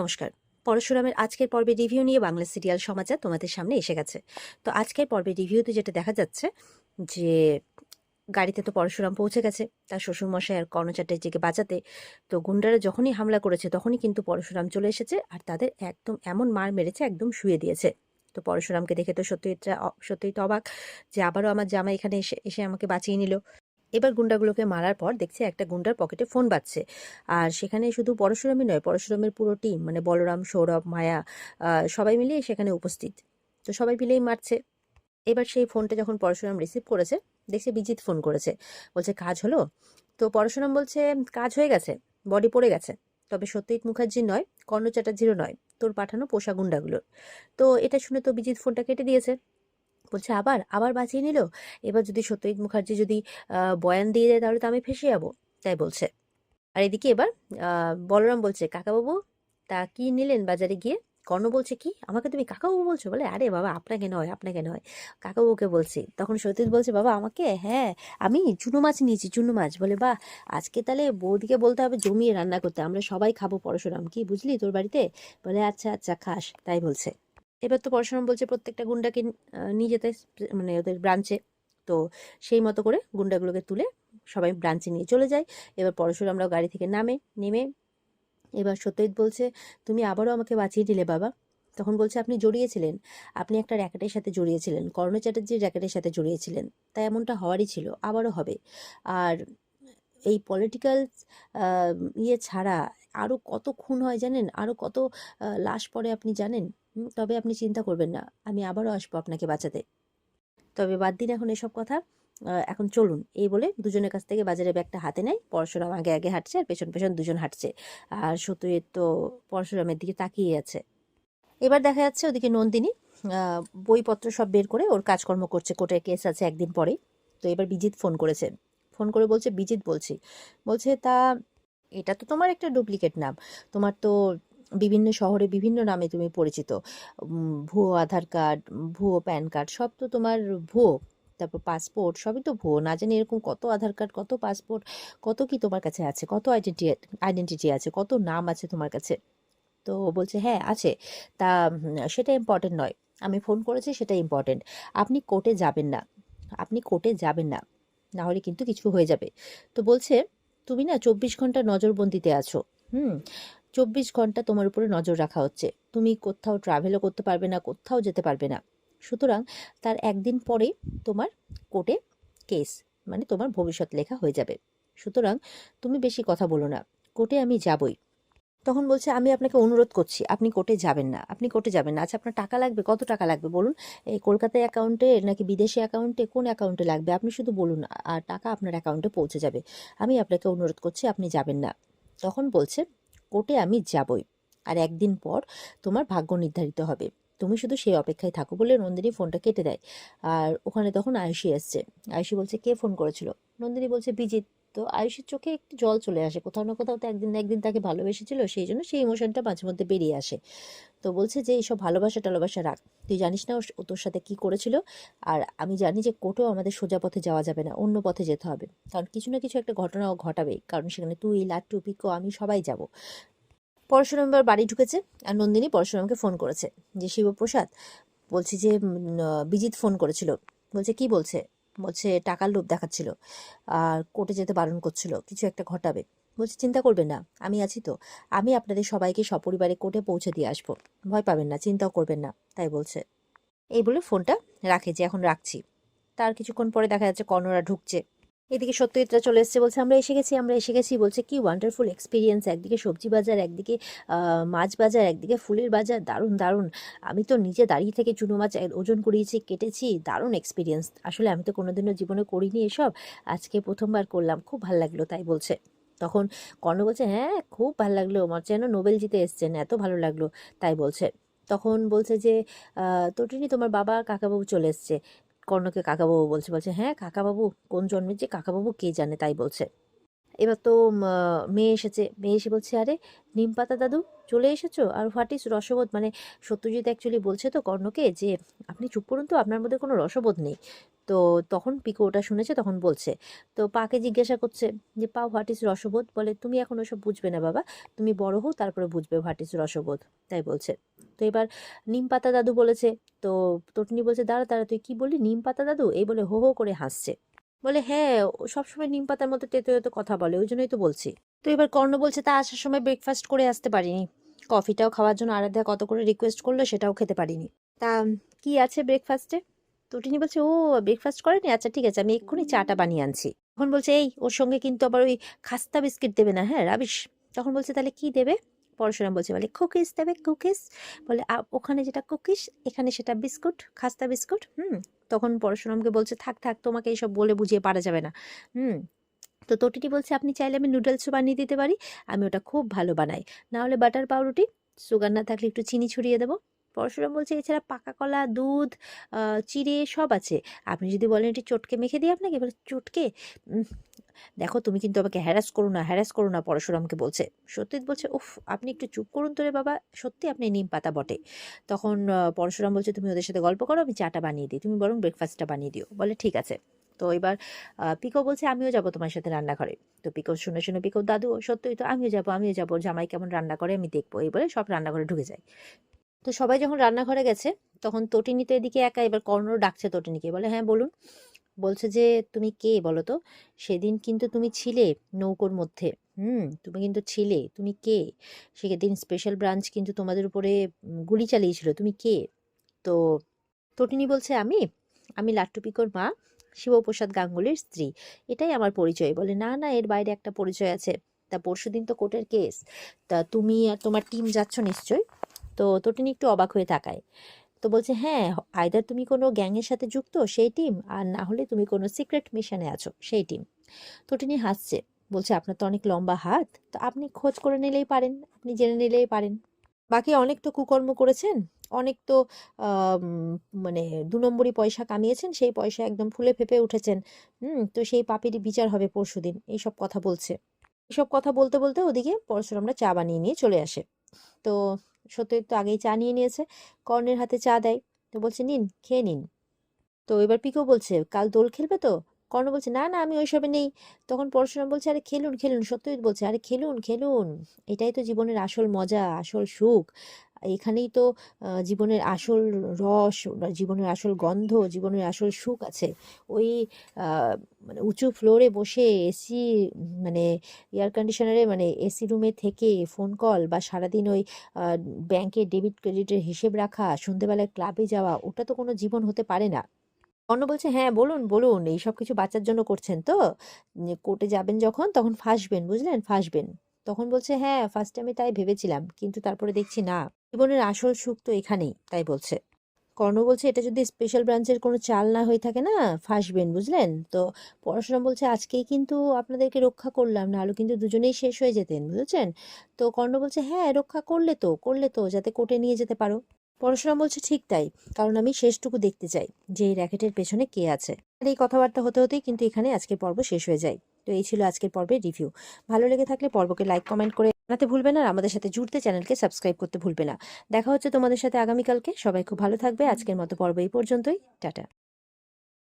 নমস্কার। পরশুরামের আজকের পর্বে রিভিউ নিয়ে বাংলা সিরিয়াল সমাচার তোমাদের সামনে এসে গেছে। তো আজকের পর্বে রিভিউতে যেটা দেখা যাচ্ছে যে গাড়িতে তো পরশুরাম পৌঁছে গেছে তার শ্বশুরমশাই আর কর্ণচাট্টার্যকে বাঁচাতে। তো গুন্ডারা যখনই হামলা করেছে তখনই কিন্তু পরশুরাম চলে এসেছে আর তাদের একদম এমন মার মেরেছে, একদম শুয়ে দিয়েছে। তো পরশুরামকে দেখে তো সত্যিই তো অবাক যে আবারও আমার জামাই এখানে এসে এসে আমাকে বাঁচিয়ে নিল। এবার গুন্ডাগুলোকে মারার পর দেখছে একটা গুন্ডার পকেটে ফোন বাজছে। আর সেখানে শুধু পরশুরামই নয়, পরশুরামের পুরো টিম মানে বলরাম, সৌরভ, মায়া সবাই মিলিয়ে সেখানে উপস্থিত। তো সবাই মিলেই মারছে। এবার সেই ফোনটা যখন পরশুরাম রিসিভ করেছে, দেখছে বিজিৎ ফোন করেছে, বলছে কাজ হলো। তো পরশুরাম বলছে কাজ হয়ে গেছে, বডি পড়ে গেছে, তবে সত্যজিৎ মুখার্জির নয়, কর্ণ চ্যাটার্জিরও নয়, তোর পাঠানো পোষা গুন্ডাগুলোর। তো এটা শুনে তো বিজিৎ ফোনটা কেটে দিয়েছে। বলছে আবার আবার বাঁচিয়ে নিল। এবার যদি সত্যজিৎ মুখার্জি যদি বয়ান দিয়ে দেয় তাহলে তো আমি ফেঁসে যাবো, তাই বলছে। আর এদিকে এবার বলরাম বলছে কাকাবাবু তা কি নিলেন বাজারে গিয়ে? কর্ণ বলছে কি আমাকে তুমি কাকাবাবু বলছো? বলে আরে বাবা আপনাকে নয়, আপনাকে নয়, কাকাবাবুকে বলছি। তখন সতীশ বলছে বাবা আমাকে? হ্যাঁ আমি চুনো মাছ নিয়েছি, চুনো মাছ। বলে বাহ, আজকে তাহলে বৌদিকে বলতে হবে জমিয়ে রান্না করতে, আমরা সবাই খাবো পরশুরাম, কি বুঝলি তোর বাড়িতে? বলে আচ্ছা আচ্ছা খাস, তাই বলছে। এবার তো পরশুরাম বলছে প্রত্যেকটা গুন্ডাকে নিয়ে যেতে, মানে ওদের ব্রাঞ্চে। তো সেই মতো করে গুন্ডাগুলোকে তুলে সবাই ব্রাঞ্চে নিয়ে চলে যায়। এবার পরশুরামরাও গাড়ি থেকে নেমে এবার সত্যজিৎ বলছে তুমি আবারও আমাকে বাঁচিয়ে দিলে বাবা। তখন বলছে আপনি জড়িয়েছিলেন, আপনি একটা র্যাকেটের সাথে জড়িয়েছিলেন, কর্ণ চ্যাটার্জির র্যাকেটের সাথে জড়িয়েছিলেন, তাই এমনটা হওয়ারই ছিল, আবারও হবে। আর এই পলিটিক্যাল ইয়ে ছাড়া আরও কত খুন হয় জানেন, আরও কত লাশ পড়ে আপনি জানেন। তবে আপনি চিন্তা করবেন না, আমি আবারও আসবো আপনাকে বাঁচাতে। তবে বাদ দিন এখন এসব কথা, এখন চলুন, এই বলে দুজনের কাছ থেকে বাজারে ব্যাগটা হাতে নেয়। পরশুরাম আগে আগে হাঁটছে আর পেছন পেছন দুজন হাঁটছে। আর সত্যজিৎ তো পরশুরামের দিকে তাকিয়ে আছে। এবার দেখা যাচ্ছে ওদিকে নন্দিনী বইপত্র সব বের করে ওর কাজকর্ম করছে, কোর্টের কেস আছে একদিন পরেই। তো এবার বিজিৎ ফোন করেছে, ফোন করে বলছে বিজিৎ বলছি, বলছে তা এটা তো তোমার একটা ডুপ্লিকেট নাম, তোমার তো বিভিন্ন শহরে বিভিন্ন নামে তুমি পরিচিত, ভুয়ো আধার কার্ড, ভুয়ো প্যান কার্ড, সব তো তোমার ভুয়ো। তারপর পাসপোর্ট সবই তো ভুয়ো, না জানি এরকম কত আধার কার্ড, কত পাসপোর্ট, কত কি তোমার কাছে আছে, কত আইডেন্টিটি আছে, কত নাম আছে তোমার কাছে। তো বলছে হ্যাঁ আছে, তা সেটা ইম্পর্টেন্ট নয়, আমি ফোন করেছি সেটা ইম্পর্টেন্ট। আপনি কোর্টে যাবেন না, আপনি কোর্টে যাবেন না, না হলে কিন্তু কিছু হয়ে যাবে। তো বলছে তুমি না 24 ঘন্টা নজরবন্দিতে আছো। 24 ঘন্টা তোমার উপরে নজর রাখা হচ্ছে, তুমি কোথাও ট্রাভেলও করতে পারবে না, কোথাও যেতে পারবে না। সুতরাং তার একদিন পরে তোমার কোর্টে কেস, মানে তোমার ভবিষ্যৎ লেখা হয়ে যাবে। সুতরাং তুমি বেশি কথা বলো না, কোর্টে আমি যাবই। তখন বলছে আমি আপনাকে অনুরোধ করছি আপনি কোর্টে যাবেন না, আপনি কোর্টে যাবেন না। আচ্ছা আপনার টাকা লাগবে, কত টাকা লাগবে বলুন? এই কলকাতায় অ্যাকাউন্টে নাকি বিদেশি অ্যাকাউন্টে, কোন অ্যাকাউন্টে লাগবে আপনি শুধু বলুন, আর টাকা আপনার অ্যাকাউন্টে পৌঁছে যাবে। আমি আপনাকে অনুরোধ করছি আপনি যাবেন না। তখন বলছে কোর্টে আমি যাবই, আর একদিন পর তোমার ভাগ্য নির্ধারিত হবে, তুমি শুধু সেই অপেক্ষায় থাকো। বলে নন্দিনী ফোনটা কেটে দেয়। আর ওখানে তখন আয়ুষী এসছে। আয়ুষী বলছে কে ফোন করেছিল? নন্দিনী বলছে বিজিৎ। তো আয়ুষের চোখে একটু জল চলে আসে, কোথাও না কোথাও তো একদিন না একদিন তাকে ভালোবেসেছিল, সেই জন্য সেই ইমোশনটা মাঝে মধ্যে বেরিয়ে আসে। তো বলছে যে এইসব ভালোবাসা টালোবাসা রাখ, তুই জানিস না ও তোর সাথে কি করেছিল। আর আমি জানি যে কোর্টেও আমাদের সোজা পথে যাওয়া যাবে না, অন্য পথে যেতে হবে, কারণ কিছু না কিছু একটা ঘটনা ও ঘটাবেই, কারণ সেখানে তুই, লাট্টু, পিকো, আমি সবাই যাব। পরশুরাম এবার বাড়ি ঢুকেছে আর নন্দিনী পরশুরামকে ফোন করেছে যে শিবপ্রসাদ বলছি যে বিজিৎ ফোন করেছিল। বলছে কি বলছে? বলছে টাকার লোভ দেখাচ্ছিল আর কোর্টে যেতে বারণ করছিল, কিছু একটা ঘটাবে। বলছে চিন্তা করবেন না, আমি আছি তো, আমি আপনাদের সবাইকে সপরিবারে কোর্টে পৌঁছে দিয়ে আসবো, ভয় পাবেন না, চিন্তাও করবেন না, তাই বলছে। এই বলে ফোনটা রাখে যে এখন রাখছি। তার কিছুক্ষণ পরে দেখা যাচ্ছে কর্ণরা ঢুকছে। এদিকে সত্যজিৎরা চলে এসেছে, বলছে আমরা এসে গেছি, আমরা এসে গেছি। বলছে কি ওয়ান্ডারফুল এক্সপিরিয়েন্স, একদিকে সবজি বাজার, একদিকে মাছ বাজার, একদিকে ফুলের বাজার, দারুণ দারুণ। আমি তো নিজে দাঁড়িয়ে থেকে চুনো মাছ ওজন করিয়েছি, কেটেছি, দারুণ এক্সপিরিয়েন্স। আসলে আমি তো কোনোদিনও জীবনে করিনি এসব, আজকে প্রথমবার করলাম, খুব ভালো লাগলো, তাই বলছে। তখন কর্ণ বলছে হ্যাঁ খুব ভালো লাগলো, আমার যেন নোবেল জিতে এসছেন, এত ভালো লাগলো, তাই বলছে। তখন বলছে যে তটিনী তোমার বাবা কাকাবাবু চলে এসছে। কর্ণকে কাকাবাবু বলছে, বলছে হ্যাঁ কাকাবাবু, কোন জন্মের যে কাকাবাবু কে জানে, তাই বলছে। এবার তো মেয়ে এসেছে, মেয়ে এসে বলছে আরে নিমপাতা দাদু চলে এসেছো, আর হোয়াট ইজ রসবোধ, মানে সত্যজিৎ অ্যাকচুয়ালি বলছে তো কর্ণকে যে আপনি চুপ করুন তো, আপনার মধ্যে কোনো রসবোধ নেই। তো তখন পিকো ওটা শুনেছে, তখন বলছে, তো পাকে জিজ্ঞাসা করছে যে পা হোয়াট ইজ রসবোধ, বলে তুমি এখন ওসব বুঝবে না বাবা, তুমি বড় হও তারপরে বুঝবে হোয়াট ইজ রসবোধ, তাই বলছে। তো এবার নিম পাতা দাদু বলেছে, তো তটিনী বলছে দাঁড়া দাঁড়া তুই কি বললি নিম পাতা দাদু, এই বলে হো হো করে হাসছে, বলে হ্যাঁ ও সবসময় নিম পাতার মতো তেতো তেতো কথা বলে, ওই জন্যই তো বলছি। তো এবার কর্ণ বলছে তা আসার সময় ব্রেকফাস্ট করে আসতে পারিনি, কফিটাও খাওয়ার জন্য আরাধ্যা কত করে রিকোয়েস্ট করলো, সেটাও খেতে পারিনি, তা কি আছে ব্রেকফাস্টে। তটিনী বলছে ও ব্রেকফাস্ট করেনি, আচ্ছা ঠিক আছে আমি এক্ষুনি চাটা বানিয়ে আনছি। তখন বলছে এই ওর সঙ্গে কিন্তু আবার ওই খাস্তা বিস্কিট দেবে না, হ্যাঁ রাবিশ। তখন বলছে তাহলে কি দেবে, পরশুরাম বলছে বলে কুকিজ দেবে কুকিজ, বলে ওখানে যেটা কুকিজ এখানে সেটা বিস্কুট, খাস্তা বিস্কুট। তখন পরশুরামকে বলছে থাক থাক তোমাকে এইসব বলে বুঝিয়ে পারা যাবে না। তো তটিনী বলছে আপনি চাইলে আমি নুডলসও বানিয়ে দিতে পারি, আমি ওটা খুব ভালো বানাই, না হলে বাটার পাউরুটি, সুগার না থাকলে একটু চিনি ছড়িয়ে দেবো। পরশুরাম বলছে এছাড়া পাকা কলা, দুধ, চিড়ে সব আছে, আপনি যদি বলেন একটু চটকে মেখে দিই আপনাকে, এবার চটকে উম, দেখো তুমি কিন্তু আমাকে হ্যারাস করো না, হ্যারাস করো না, পরশুরামকে বলছে। সত্যিত বলছে উফ আপনি একটু চুপ করুন তো রে বাবা, সত্যি আপনি নিম পাতা বটে। তখন পরশুরাম বলছে তুমি ওদের সাথে গল্প করো, আমি চাটা বানিয়ে দিই, তুমি বরং ব্রেকফাস্টটা বানিয়ে দিও, বলে ঠিক আছে। তো এবার পিকো বলছে আমিও যাব তোমার সাথে রান্নাঘরে। তো পিকো শুনে শুনে পিকো দাদু সত্যিই তো আমিও যাবো জামাই কেমন রান্না করে আমি দেখবো, এই বলে সব রান্নাঘরে ঢুকে যায়। তো সবাই যখন রান্নাঘরে গেছে তখন তটিনী তো এদিকে একা, এবার কর্ণ ডাকছে তটিনীকে, বলে হ্যাঁ বলুন। বলছে যে তুমি কে বলো তো, সেদিন কিন্তু তুমি ছিলে নৌকোর মধ্যে, তুমি কিন্তু ছিলে, তুমি কে, সেদিন স্পেশাল ব্রাঞ্চ কিন্তু তোমাদের উপরে গুলি চালিয়েছিল, তুমি কে। তো তটিনী বলছে আমি আমি লাট্টু পিকোর মা, শিবপ্রসাদ গাঙ্গুলির স্ত্রী, এটাই আমার পরিচয়। বলে না না এর বাইরে একটা পরিচয় আছে, তা পরশুদিন তো কোর্টের কেস, তা তুমি আর তোমার টিম যাচ্ছ নিশ্চয়। তো তটিনী একটু অবাক হয়ে তাকায়, তো বলছে হ্যাঁ আইদার তুমি কোনো গ্যাংয়ের সাথে যুক্ত সেই টিম, আর না হলে তুমি কোনো সিক্রেট মিশনে আছো সেই টিম। তটিনী হাসছে, বলছে আপনার তো অনেক লম্বা হাত, তো আপনি খোঁজ করে নিলেই পারেন, আপনি জেনে নিলেই পারেন, বাকি অনেক তো কুকর্ম করেছেন, অনেক তো আম, মানে 2 নম্বরই পয়সা কামিয়েছেন, সেই পয়সা একদম ফুলে ফেঁপে উঠেছেন। তো সেই পাপেরই বিচার হবে পরশুদিন, এইসব কথা বলছে। এসব কথা বলতে বলতে ওদিকে পরশুরামরা চা বানিয়ে নিয়ে চলে আসে। তো সত্যজিৎ তো আগেই চা নিয়ে নিয়েছে, কর্ণের হাতে চা দেয়, তো বলছে নিন খেয়ে নিন। তো এবার পিকো বলছে কাল দোল খেলবে তো, কর্ণ বলছে না না আমি ওইসবে নেই। তখন পরশুরাম বলছে আরে খেলুন খেলুন, সত্যজিৎ বলছে আরে খেলুন খেলুন, এটাই তো জীবনের আসল মজা, আসল সুখ, এখানেই তো জীবনের আসল রস, জীবনের আসল গন্ধ, জীবনের আসল সুখ আছে। ওই মানে উঁচু ফ্লোরে বসে এসি, মানে এয়ার কন্ডিশনারে, মানে এসি রুমে থেকে ফোন কল, বা সারাদিন ওই ব্যাংকে ডেবিট ক্রেডিটের হিসেব রাখা, সন্ধেবেলায় ক্লাবে যাওয়া, ওটা তো কোনো জীবন হতে পারে না। অন্য বলছে হ্যাঁ বলুন বলুন, এই সব কিছু বাচ্চার জন্য করছেন তো, কোর্টে যাবেন যখন তখন ফাঁসবেন, বুঝলেন ফাঁসবেন। তখন বলছে হ্যাঁ ফার্স্টে আমি তাই ভেবেছিলাম, কিন্তু তারপরে দেখছি না, জীবনের আসল সুখ তো এখানেই, তাই বলছে। কর্ণ বলছে এটা যদি স্পেশাল ব্রাঞ্চের কোনো চাল না হয়ে থাকে না, ফাঁসবেন বুঝলেন তো। পড়াশোনা বলছে আজকেই কিন্তু আপনাদেরকে রক্ষা করলাম, নাহলে কিন্তু দুজনেই শেষ হয়ে যেতেন, বুঝেছেন। তো কর্ণ বলছে হ্যাঁ রক্ষা করলে তো যাতে কোর্টে নিয়ে যেতে পারো। পরশুরাম বলছে ঠিক তাই, কারণ আমি শেষটুকু দেখতে চাই যে এই র্যাকেটের পেছনে কে আছে। আর এই কথাবার্তা হতে হতেই কিন্তু এখানে আজকের পর্ব শেষ হয়ে যায়। তো এই ছিল আজকের পর্বের রিভিউ। ভালো লেগে থাকলে পর্বকে লাইক কমেন্ট করে জানাতে ভুলবে না, আর আমাদের সাথে জুড়তে চ্যানেলকে সাবস্ক্রাইব করতে ভুলবে না। দেখা হচ্ছে তোমাদের সাথে আগামীকালকে, সবাই খুব ভালো থাকবে। আজকের মতো পর্ব এই পর্যন্তই, টাটা।